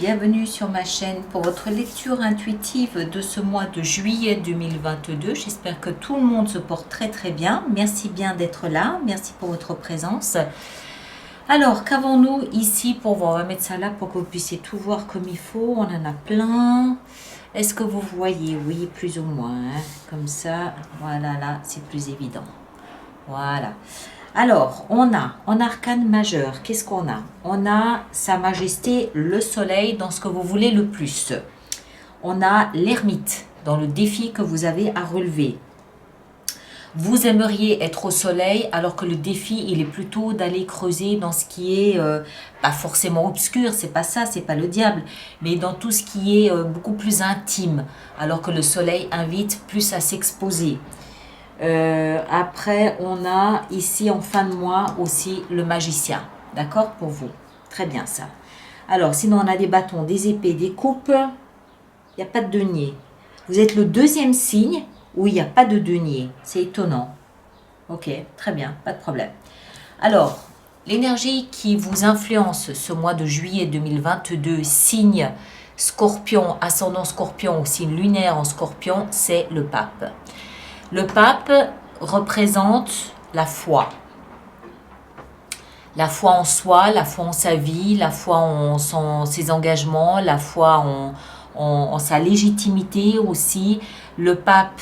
bienvenue sur ma chaîne pour votre lecture intuitive de ce mois de juillet 2022. J'espère que tout le monde se porte très très bien. Merci bien d'être là, merci pour votre présence. Alors, qu'avons-nous ici pour voir? On va mettre ça là pour que vous puissiez tout voir comme il faut. On en a plein. Est-ce que vous voyez? Oui, plus ou moins. Hein. Comme ça, voilà, là, c'est plus évident. Voilà. Alors, on a en arcane majeur, qu'est-ce qu'on a? On a Sa Majesté le Soleil dans ce que vous voulez le plus. On a l'ermite dans le défi que vous avez à relever. Vous aimeriez être au soleil alors que le défi, il est plutôt d'aller creuser dans ce qui est pas forcément obscur, c'est pas ça, c'est pas le diable, mais dans tout ce qui est beaucoup plus intime, alors que le soleil invite plus à s'exposer. Après, on a ici en fin de mois aussi le magicien. D'accord pour vous? Très bien ça. Alors, sinon, on a des bâtons, des épées, des coupes. Il n'y a pas de denier. Vous êtes le deuxième signe où il n'y a pas de denier. C'est étonnant. Ok, très bien, pas de problème. Alors, l'énergie qui vous influence ce mois de juillet 2022, signe Scorpion, ascendant Scorpion ou signe lunaire en Scorpion, c'est le pape. Le pape représente la foi. La foi en soi, la foi en sa vie, la foi en ses engagements, la foi en sa légitimité aussi. Le pape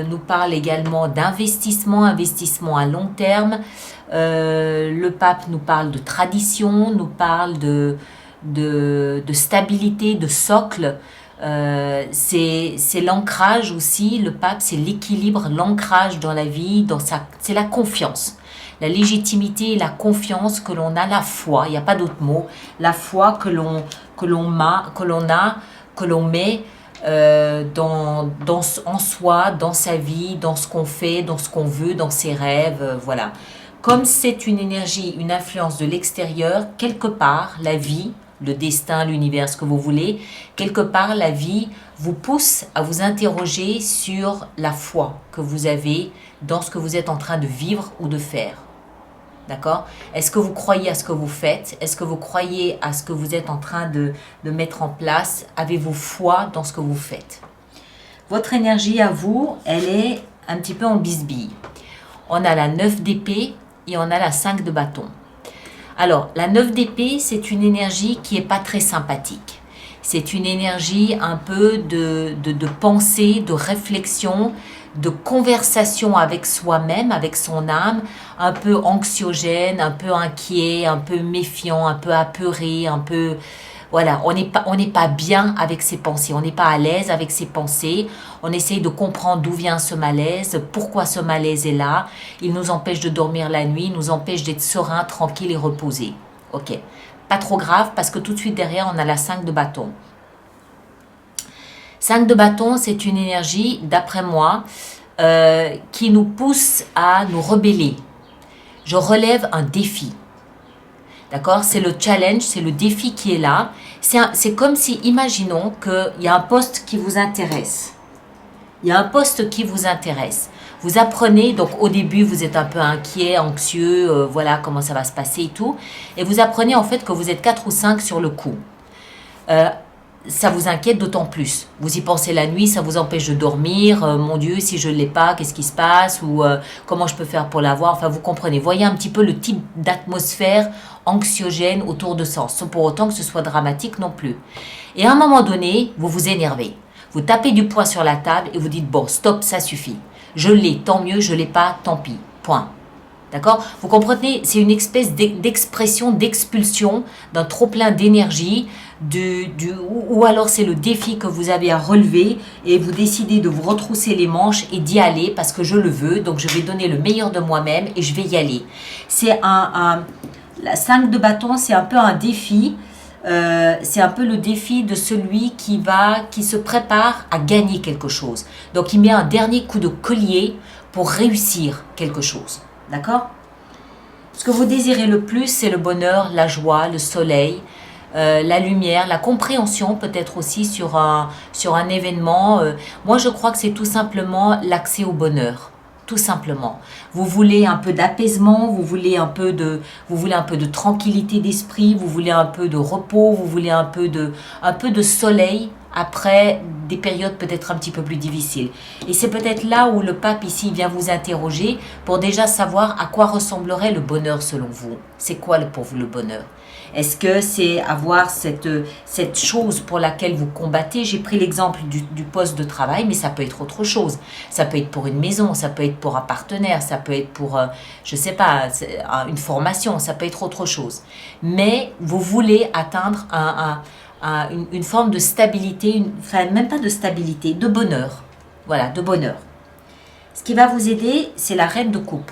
nous parle également d'investissement, investissement à long terme. Le pape nous parle de tradition, nous parle de stabilité, de socle. C'est l'ancrage aussi, le pape, c'est l'équilibre, l'ancrage dans la vie, c'est la confiance. La légitimité et la confiance que l'on a, la foi, il n'y a pas d'autre mot, la foi que l'on met en soi, dans sa vie, dans ce qu'on fait, dans ce qu'on veut, dans ses rêves, voilà. Comme c'est une énergie, une influence de l'extérieur, quelque part, la vie, le destin, l'univers, ce que vous voulez, quelque part, la vie vous pousse à vous interroger sur la foi que vous avez dans ce que vous êtes en train de vivre ou de faire. D'accord? Est-ce que vous croyez à ce que vous faites? Est-ce que vous croyez à ce que vous êtes en train de mettre en place? Avez-vous foi dans ce que vous faites? Votre énergie à vous, elle est un petit peu en bisbille. On a la 9 d'épée et on a la 5 de bâton. Alors, la 9 d'épée, c'est une énergie qui n'est pas très sympathique. C'est une énergie un peu de pensée, de réflexion, de conversation avec soi-même, avec son âme, un peu anxiogène, un peu inquiet, un peu méfiant, un peu apeuré, un peu... Voilà, on n'est pas bien avec ses pensées, on n'est pas à l'aise avec ses pensées, on essaye de comprendre d'où vient ce malaise, pourquoi ce malaise est là, il nous empêche de dormir la nuit, il nous empêche d'être serein, tranquille et reposé. Ok, pas trop grave parce que tout de suite derrière on a la 5 de bâton. 5 de bâton, c'est une énergie, d'après moi, qui nous pousse à nous rebeller. Je relève un défi. D'accord? C'est le challenge, c'est le défi qui est là. C'est comme si, imaginons qu'il y a un poste qui vous intéresse. Il y a un poste qui vous intéresse. Vous apprenez, donc au début, vous êtes un peu inquiet, anxieux, voilà comment ça va se passer et tout. Et vous apprenez en fait que vous êtes 4 ou 5 sur le coup. Ça vous inquiète d'autant plus. Vous y pensez la nuit, ça vous empêche de dormir. Mon Dieu, si je ne l'ai pas, qu'est-ce qui se passe? Ou comment je peux faire pour l'avoir? Enfin, vous comprenez. Voyez un petit peu le type d'atmosphère anxiogène autour de ça, sans pour autant que ce soit dramatique non plus. Et à un moment donné, vous vous énervez. Vous tapez du poing sur la table et vous dites, bon, stop, ça suffit. Je l'ai, tant mieux, je ne l'ai pas, tant pis. Point. D'accord? Vous comprenez? C'est une espèce d'expression, d'expulsion d'un trop-plein d'énergie, ou alors c'est le défi que vous avez à relever et vous décidez de vous retrousser les manches et d'y aller parce que je le veux, donc je vais donner le meilleur de moi-même et je vais y aller. C'est la 5 de bâton, c'est un peu un défi, c'est un peu le défi de celui qui se prépare à gagner quelque chose. Donc il met un dernier coup de collier pour réussir quelque chose. D'accord? Ce que vous désirez le plus, c'est le bonheur, la joie, le soleil, la lumière, la compréhension peut-être aussi sur un événement. Moi, je crois que c'est tout simplement l'accès au bonheur. tout simplement. Vous voulez un peu d'apaisement, vous voulez un peu de tranquillité d'esprit, vous voulez un peu de repos, vous voulez un peu de soleil après des périodes peut-être un petit peu plus difficiles. Et c'est peut-être là où le pape ici vient vous interroger pour déjà savoir à quoi ressemblerait le bonheur selon vous. C'est quoi pour vous le bonheur? Est-ce que c'est avoir cette chose pour laquelle vous combattez? J'ai pris l'exemple du poste de travail, mais ça peut être autre chose. Ça peut être pour une maison, ça peut être pour un partenaire, ça peut être pour, je ne sais pas, une formation, ça peut être autre chose. Mais vous voulez atteindre une forme de stabilité, enfin même pas de stabilité, de bonheur. Voilà, de bonheur. Ce qui va vous aider, c'est la reine de coupe.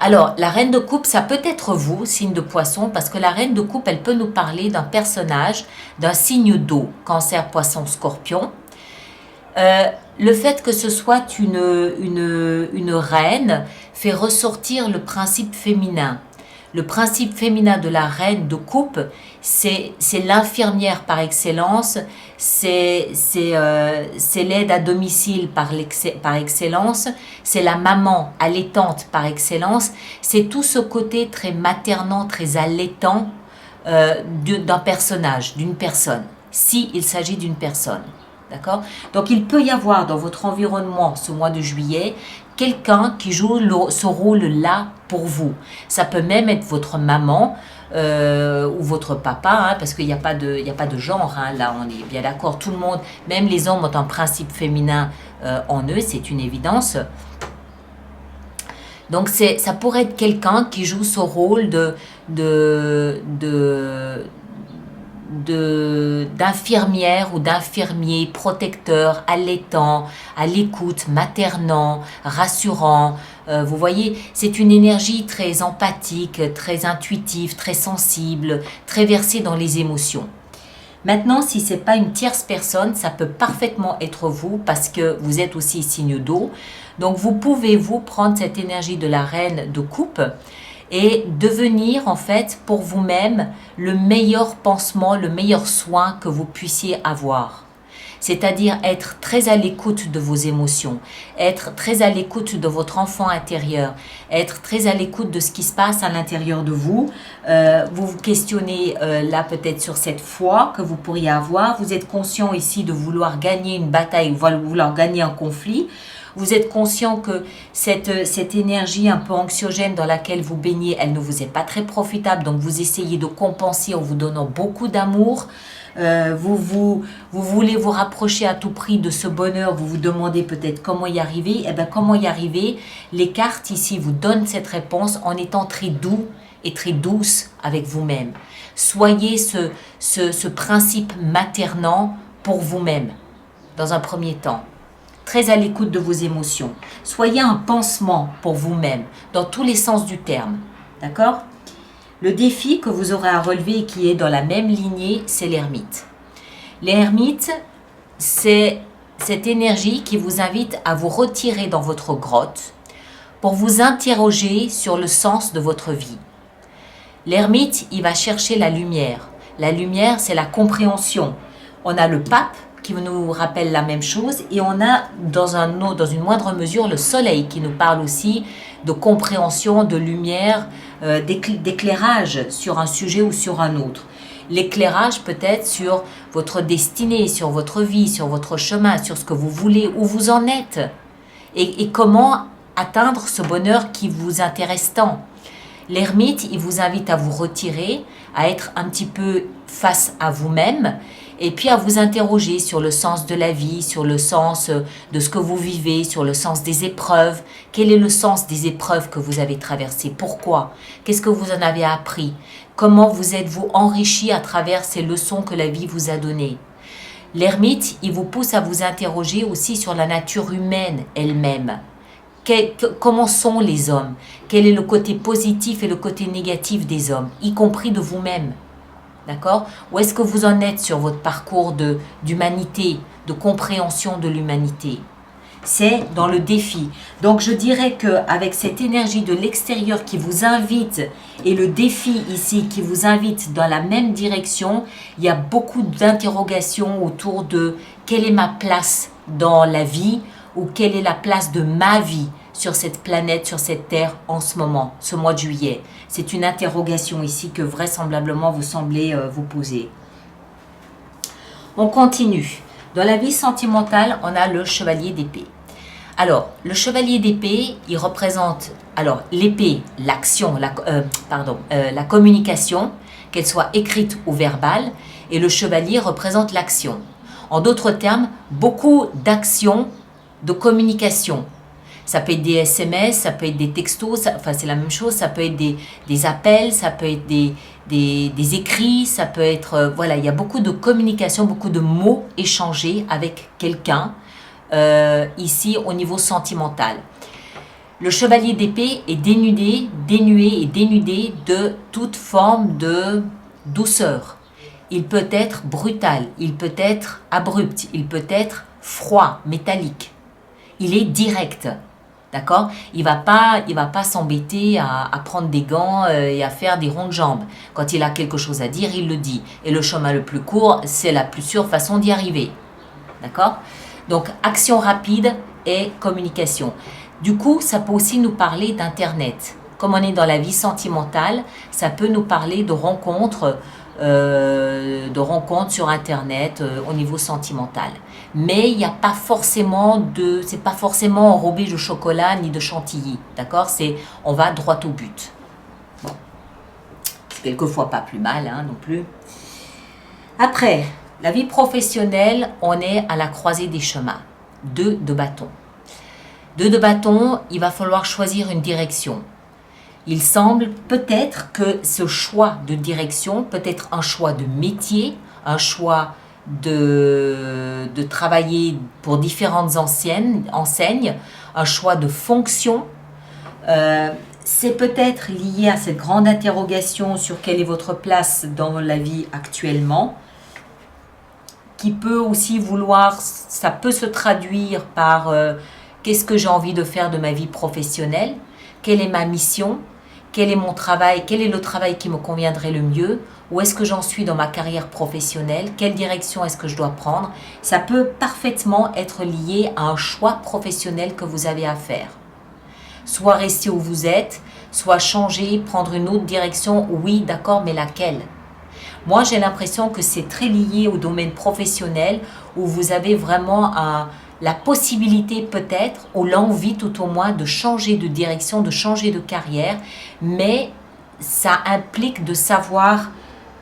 Alors, la reine de coupe, ça peut être vous, signe de poisson, parce que la reine de coupe, elle peut nous parler d'un personnage, d'un signe d'eau, cancer, poisson, scorpion. Le fait que ce soit une reine fait ressortir le principe féminin. Le principe féminin de la reine de coupe, c'est l'infirmière par excellence, c'est l'aide à domicile par excellence, c'est la maman allaitante par excellence, c'est tout ce côté très maternant, très allaitant d'un personnage, d'une personne, s'il s'agit d'une personne. D'accord? Donc il peut y avoir dans votre environnement ce mois de juillet quelqu'un qui joue ce rôle-là pour vous. Ça peut même être votre maman ou votre papa, hein, parce qu'il n'y a pas de genre, hein, là on est bien d'accord, tout le monde, même les hommes ont un principe féminin en eux, c'est une évidence. Donc ça pourrait être quelqu'un qui joue ce rôle d'infirmière ou d'infirmier protecteur, allaitant, à l'écoute, maternant, rassurant. Vous voyez, c'est une énergie très empathique, très intuitive, très sensible, très versée dans les émotions. Maintenant, si ce n'est pas une tierce personne, ça peut parfaitement être vous parce que vous êtes aussi signe d'eau. Donc, vous pouvez prendre cette énergie de la reine de coupe et devenir en fait pour vous-même le meilleur pansement, le meilleur soin que vous puissiez avoir. C'est-à-dire être très à l'écoute de vos émotions, être très à l'écoute de votre enfant intérieur, être très à l'écoute de ce qui se passe à l'intérieur de vous. Vous vous questionnez là peut-être sur cette foi que vous pourriez avoir. Vous êtes conscient ici de vouloir gagner une bataille, vouloir gagner un conflit. Vous êtes conscient que cette énergie un peu anxiogène dans laquelle vous baignez, elle ne vous est pas très profitable, donc vous essayez de compenser en vous donnant beaucoup d'amour. Vous voulez vous rapprocher à tout prix de ce bonheur, vous vous demandez peut-être comment y arriver. Eh bien, comment y arriver? Les cartes ici vous donnent cette réponse en étant très doux et très douce avec vous-même. Soyez ce principe maternant pour vous-même, dans un premier temps. Très à l'écoute de vos émotions. Soyez un pansement pour vous-même, dans tous les sens du terme. D'accord? Le défi que vous aurez à relever et qui est dans la même lignée, c'est l'ermite. L'ermite, c'est cette énergie qui vous invite à vous retirer dans votre grotte pour vous interroger sur le sens de votre vie. L'ermite, il va chercher la lumière. La lumière, c'est la compréhension. On a le pape qui nous rappelle la même chose et on a dans une moindre mesure le soleil qui nous parle aussi de compréhension, de lumière, d'éclairage sur un sujet ou sur un autre. L'éclairage peut-être sur votre destinée, sur votre vie, sur votre chemin, sur ce que vous voulez, où vous en êtes et comment atteindre ce bonheur qui vous intéresse tant. L'ermite, il vous invite à vous retirer, à être un petit peu face à vous-même et puis à vous interroger sur le sens de la vie, sur le sens de ce que vous vivez, sur le sens des épreuves. Quel est le sens des épreuves que vous avez traversées? Pourquoi? Qu'est-ce que vous en avez appris? Comment vous êtes-vous enrichi à travers ces leçons que la vie vous a données? L'ermite, il vous pousse à vous interroger aussi sur la nature humaine elle-même. Comment sont les hommes? Quel est le côté positif et le côté négatif des hommes, y compris de vous-même? D'accord? Où est-ce que vous en êtes sur votre parcours d'humanité, de compréhension de l'humanité? C'est dans le défi. Donc je dirais qu'avec cette énergie de l'extérieur qui vous invite et le défi ici qui vous invite dans la même direction, il y a beaucoup d'interrogations autour de quelle est ma place dans la vie, ou quelle est la place de ma vie sur cette planète, sur cette terre en ce moment, ce mois de juillet. C'est une interrogation ici que vraisemblablement vous semblez vous poser. On continue. Dans la vie sentimentale, on a le chevalier d'épée. Alors, le chevalier d'épée, il représente, alors l'épée, l'action, la communication, qu'elle soit écrite ou verbale, et le chevalier représente l'action. En d'autres termes, beaucoup d'actions de communication. Ça peut être des SMS, ça peut être des textos, enfin c'est la même chose, ça peut être des appels, ça peut être des écrits, ça peut être, voilà, il y a beaucoup de communication, beaucoup de mots échangés avec quelqu'un, ici au niveau sentimental. Le chevalier d'épée est dénué de toute forme de douceur. Il peut être brutal, il peut être abrupt, il peut être froid, métallique. Il est direct, d'accord? Il va pas s'embêter à prendre des gants et à faire des ronds de jambes. Quand il a quelque chose à dire, il le dit. Et le chemin le plus court, c'est la plus sûre façon d'y arriver, d'accord? Donc, action rapide et communication. Du coup, ça peut aussi nous parler d'Internet. Comme on est dans la vie sentimentale, ça peut nous parler de rencontres sur Internet au niveau sentimental. Mais il n'y a pas forcément c'est pas forcément enrobé de chocolat ni de chantilly, d'accord? On va droit au but. Bon, c'est quelquefois pas plus mal, hein, non plus. Après, la vie professionnelle, on est à la croisée des chemins. 2 de bâton. 2 de bâton, il va falloir choisir une direction. Il semble peut-être que ce choix de direction peut être un choix de métier, un choix de travailler pour différentes enseignes, un choix de fonction. C'est peut-être lié à cette grande interrogation sur quelle est votre place dans la vie actuellement, qui peut aussi ça peut se traduire par qu'est-ce que j'ai envie de faire de ma vie professionnelle, quelle est ma mission, quel est mon travail, quel est le travail qui me conviendrait le mieux, où est-ce que j'en suis dans ma carrière professionnelle, quelle direction est-ce que je dois prendre. Ça peut parfaitement être lié à un choix professionnel que vous avez à faire. Soit rester où vous êtes, soit changer, prendre une autre direction, oui, d'accord, mais laquelle? Moi, j'ai l'impression que c'est très lié au domaine professionnel où vous avez vraiment la possibilité peut-être, ou l'envie tout au moins, de changer de direction, de changer de carrière, mais ça implique de savoir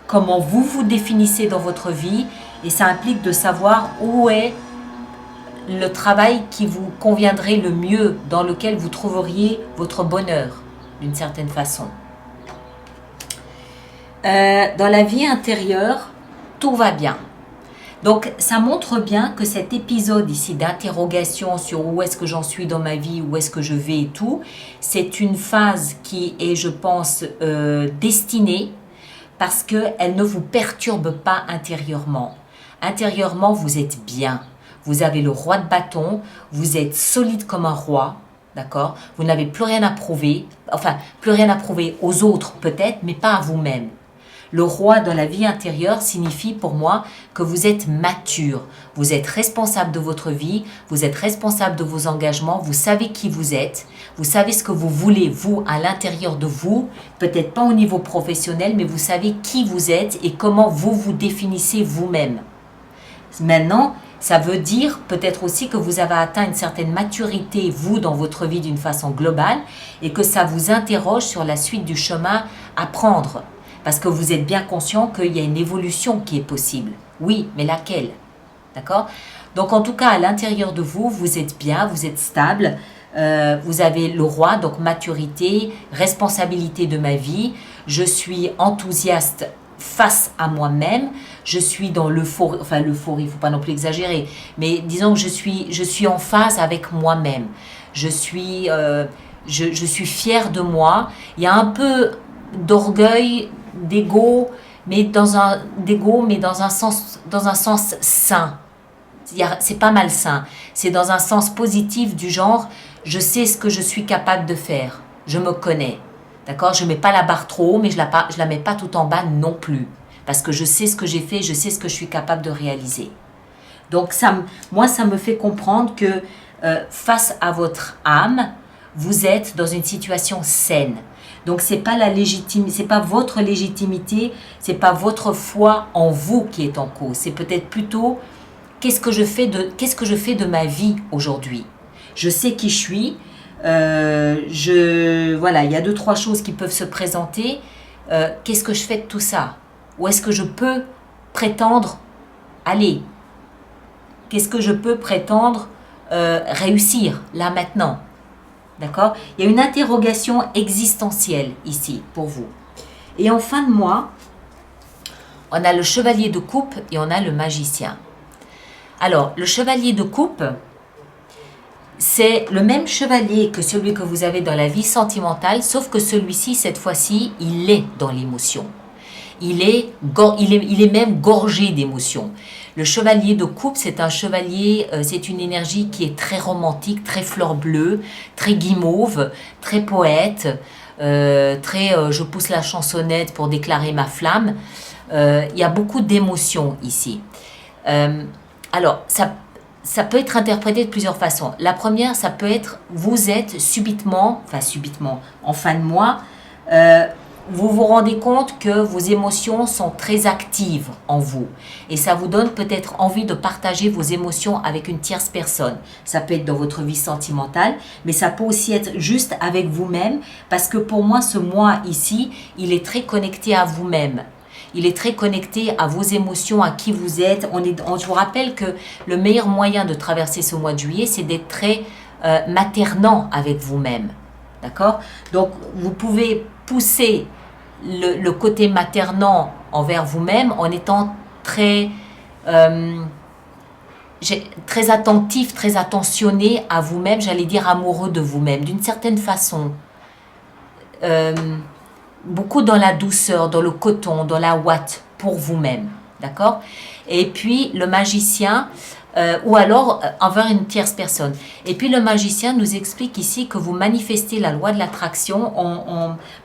comment vous vous définissez dans votre vie et ça implique de savoir où est le travail qui vous conviendrait le mieux, dans lequel vous trouveriez votre bonheur, d'une certaine façon. Dans la vie intérieure, tout va bien. Donc, ça montre bien que cet épisode ici d'interrogation sur où est-ce que j'en suis dans ma vie, où est-ce que je vais et tout, c'est une phase qui est, je pense, destinée parce qu'elle ne vous perturbe pas intérieurement. Intérieurement, vous êtes bien. Vous avez le roi de bâton, vous êtes solide comme un roi, d'accord? Vous n'avez plus rien à prouver, enfin, plus rien à prouver aux autres peut-être, mais pas à vous-même. Le roi dans la vie intérieure signifie pour moi que vous êtes mature, vous êtes responsable de votre vie, vous êtes responsable de vos engagements, vous savez qui vous êtes, vous savez ce que vous voulez, vous, à l'intérieur de vous, peut-être pas au niveau professionnel, mais vous savez qui vous êtes et comment vous vous définissez vous-même. Maintenant, ça veut dire peut-être aussi que vous avez atteint une certaine maturité, vous, dans votre vie d'une façon globale, et que ça vous interroge sur la suite du chemin à prendre. Parce que vous êtes bien conscient qu'il y a une évolution qui est possible. Oui, mais laquelle? D'accord? Donc en tout cas, à l'intérieur de vous, vous êtes bien, vous êtes stable, vous avez le roi, donc maturité, responsabilité de ma vie, je suis enthousiaste face à moi-même, je suis dans l'euphorie, enfin l'euphorie, il ne faut pas non plus exagérer, mais disons que je suis en phase avec moi-même, je suis fière de moi, il y a un peu d'orgueil, d'ego, mais dans un sens sain. C'est pas malsain, c'est dans un sens positif du genre, je sais ce que je suis capable de faire, je me connais. D'accord? Je ne mets pas la barre trop haut, mais je la mets pas tout en bas non plus. Parce que je sais ce que j'ai fait, je sais ce que je suis capable de réaliser. Donc, moi, ça me fait comprendre que face à votre âme, vous êtes dans une situation saine. Donc c'est pas c'est pas votre légitimité, c'est pas votre foi en vous qui est en cause. C'est peut-être plutôt qu'est-ce que je fais de ma vie aujourd'hui. Je sais qui je suis. Voilà, il y a 2-3 choses qui peuvent se présenter. Qu'est-ce que je fais de tout ça? Où est-ce que je peux prétendre aller? Qu'est-ce que je peux prétendre réussir là maintenant? D'accord? Il y a une interrogation existentielle ici pour vous. Et en fin de mois, on a le chevalier de coupe et on a le magicien. Alors, le chevalier de coupe, c'est le même chevalier que celui que vous avez dans la vie sentimentale, sauf que celui-ci, cette fois-ci, il est dans l'émotion. Il est même gorgé d'émotions. Le chevalier de coupe, c'est un chevalier, c'est une énergie qui est très romantique, très fleur bleue, très guimauve, très poète, je pousse la chansonnette pour déclarer ma flamme. Il y a beaucoup d'émotions ici. Alors, ça peut être interprété de plusieurs façons. La première, ça peut être, vous êtes subitement, en fin de mois, vous vous rendez compte que vos émotions sont très actives en vous. Et ça vous donne peut-être envie de partager vos émotions avec une tierce personne. Ça peut être dans votre vie sentimentale, mais ça peut aussi être juste avec vous-même. Parce que pour moi, ce mois ici, il est très connecté à vous-même. Il est très connecté à vos émotions, à qui vous êtes. Je vous rappelle que le meilleur moyen de traverser ce mois de juillet, c'est d'être très maternant avec vous-même. D'accord? Donc, vous pouvez pousser le côté maternant envers vous-même en étant très attentif, très attentionné à vous-même, j'allais dire amoureux de vous-même, d'une certaine façon. Beaucoup dans la douceur, dans le coton, dans la ouate pour vous-même, d'accord? Et puis le magicien, ou alors envers une tierce personne. Et puis le magicien nous explique ici que vous manifestez la loi de l'attraction.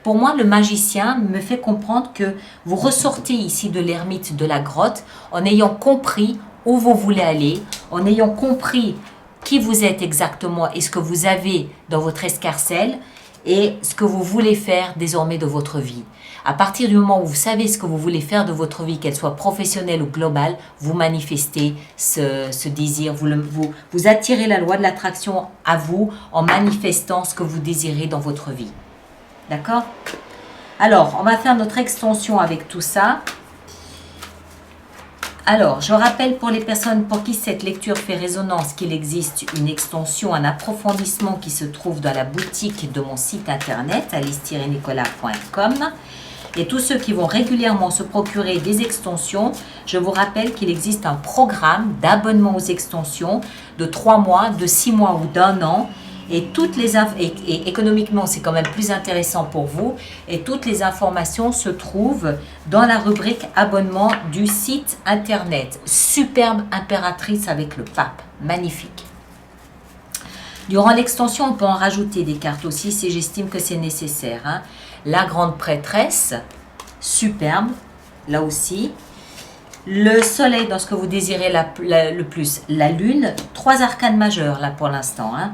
Pour moi, le magicien me fait comprendre que vous ressortez ici de l'ermite de la grotte en ayant compris où vous voulez aller, en ayant compris qui vous êtes exactement et ce que vous avez dans votre escarcelle, et ce que vous voulez faire désormais de votre vie. À partir du moment où vous savez ce que vous voulez faire de votre vie, qu'elle soit professionnelle ou globale, vous manifestez ce désir, vous attirez la loi de l'attraction à vous en manifestant ce que vous désirez dans votre vie. D'accord? Alors, on va faire notre extension avec tout ça. Alors, je rappelle pour les personnes pour qui cette lecture fait résonance qu'il existe une extension, un approfondissement qui se trouve dans la boutique de mon site internet alice-nicolas.com. Et tous ceux qui vont régulièrement se procurer des extensions, je vous rappelle qu'il existe un programme d'abonnement aux extensions de 3 mois, de 6 mois ou d'1 an. Et économiquement, c'est quand même plus intéressant pour vous. Et toutes les informations se trouvent dans la rubrique abonnement du site internet. Superbe impératrice avec le pape. Magnifique. Durant l'extension, on peut en rajouter des cartes aussi si j'estime que c'est nécessaire. Hein. La grande prêtresse, superbe, là aussi. Le soleil dans ce que vous désirez le plus. La lune, 3 arcanes majeures là pour l'instant. Hein.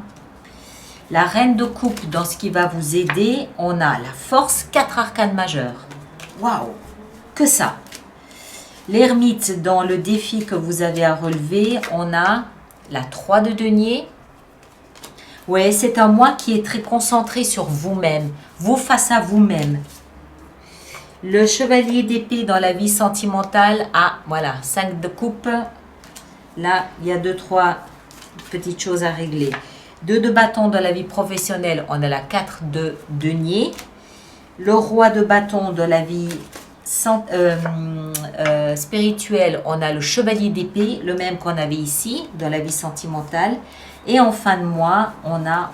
La reine de coupe, dans ce qui va vous aider, on a la force, 4 arcanes majeures. Waouh! Que ça! L'ermite, dans le défi que vous avez à relever, on a la 3 de denier. Ouais, c'est un mois qui est très concentré sur vous-même, vous face à vous-même. Le chevalier d'épée dans la vie sentimentale, voilà, 5 de coupe. Là, il y a 2-3 petites choses à régler. 2 de bâton dans la vie professionnelle, on a la 4 de denier. Le roi de bâton dans la vie spirituelle, on a le chevalier d'épée, le même qu'on avait ici, dans la vie sentimentale. Et en fin de mois, on a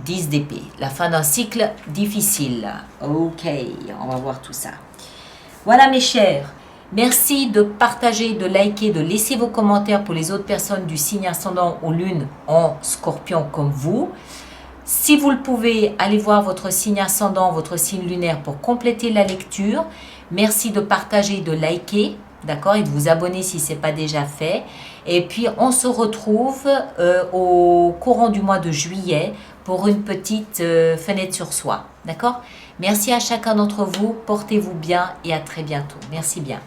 10 d'épée. La fin d'un cycle difficile. Ok, on va voir tout ça. Voilà mes chers. Merci de partager, de liker, de laisser vos commentaires pour les autres personnes du signe ascendant ou lune en scorpion comme vous. Si vous le pouvez, allez voir votre signe ascendant, votre signe lunaire pour compléter la lecture. Merci de partager, de liker. d'accord, et de vous abonner si ce n'est pas déjà fait. Et puis, on se retrouve au courant du mois de juillet pour une petite fenêtre sur soi, d'accord. Merci à chacun d'entre vous, portez-vous bien et à très bientôt. Merci bien.